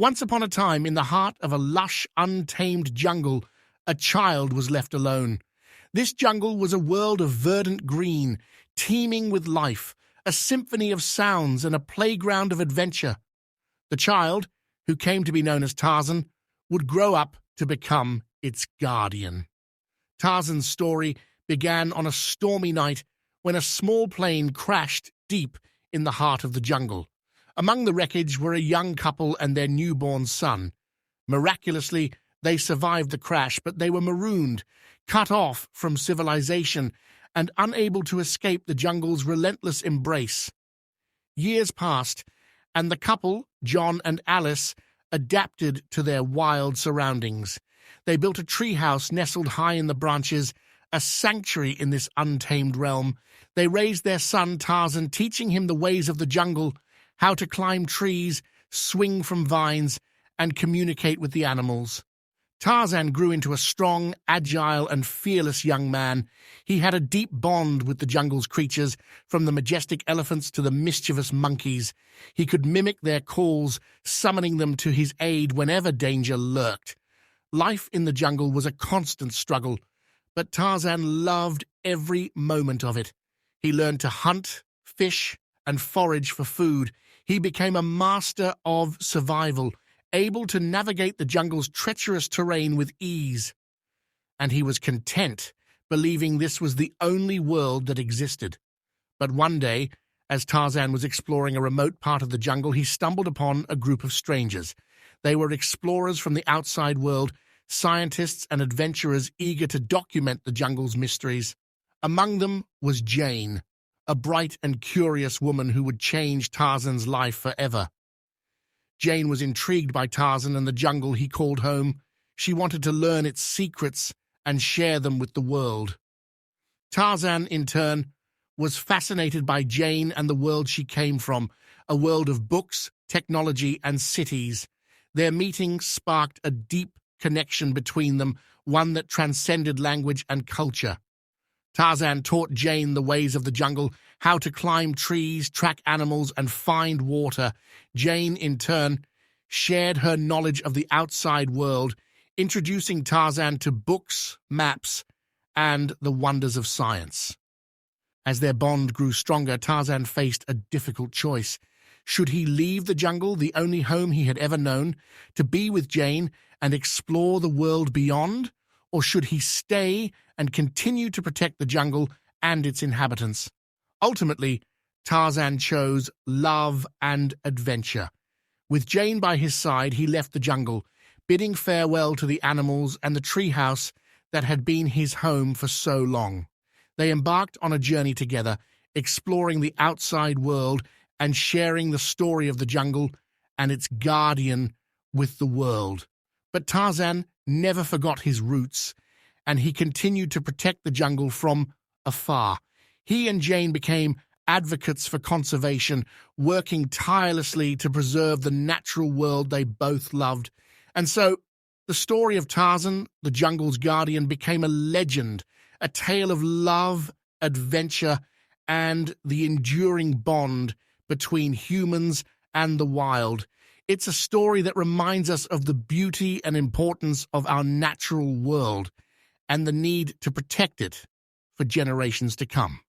Once upon a time, in the heart of a lush, untamed jungle, a child was left alone. This jungle was a world of verdant green, teeming with life, a symphony of sounds and a playground of adventure. The child, who came to be known as Tarzan, would grow up to become its guardian. Tarzan's story began on a stormy night when a small plane crashed deep in the heart of the jungle. Among the wreckage were a young couple and their newborn son. Miraculously, they survived the crash, but they were marooned, cut off from civilization, and unable to escape the jungle's relentless embrace. Years passed, and the couple, John and Alice, adapted to their wild surroundings. They built a treehouse nestled high in the branches, a sanctuary in this untamed realm. They raised their son Tarzan, teaching him the ways of the jungle, how to climb trees, swing from vines, and communicate with the animals. Tarzan grew into a strong, agile, and fearless young man. He had a deep bond with the jungle's creatures, from the majestic elephants to the mischievous monkeys. He could mimic their calls, summoning them to his aid whenever danger lurked. Life in the jungle was a constant struggle, but Tarzan loved every moment of it. He learned to hunt, fish, and forage for food. He became a master of survival, able to navigate the jungle's treacherous terrain with ease. And he was content, believing this was the only world that existed. But one day, as Tarzan was exploring a remote part of the jungle, he stumbled upon a group of strangers. They were explorers from the outside world, scientists and adventurers eager to document the jungle's mysteries. Among them was Jane, a bright and curious woman who would change Tarzan's life forever. Jane was intrigued by Tarzan and the jungle he called home. She wanted to learn its secrets and share them with the world. Tarzan, in turn, was fascinated by Jane and the world she came from, a world of books, technology, and cities. Their meeting sparked a deep connection between them, one that transcended language and culture. Tarzan taught Jane the ways of the jungle, how to climb trees, track animals, and find water. Jane, in turn, shared her knowledge of the outside world, introducing Tarzan to books, maps, and the wonders of science. As their bond grew stronger, Tarzan faced a difficult choice. Should he leave the jungle, the only home he had ever known, to be with Jane and explore the world beyond? Or should he stay and continue to protect the jungle and its inhabitants? Ultimately, Tarzan chose love and adventure. With Jane by his side, he left the jungle, bidding farewell to the animals and the treehouse that had been his home for so long. They embarked on a journey together, exploring the outside world and sharing the story of the jungle and its guardian with the world. But Tarzan never forgot his roots, and he continued to protect the jungle from afar. He and Jane became advocates for conservation, working tirelessly to preserve the natural world they both loved. And so, the story of Tarzan, the jungle's guardian, became a legend, a tale of love, adventure, and the enduring bond between humans and the wild. It's a story that reminds us of the beauty and importance of our natural world and the need to protect it for generations to come.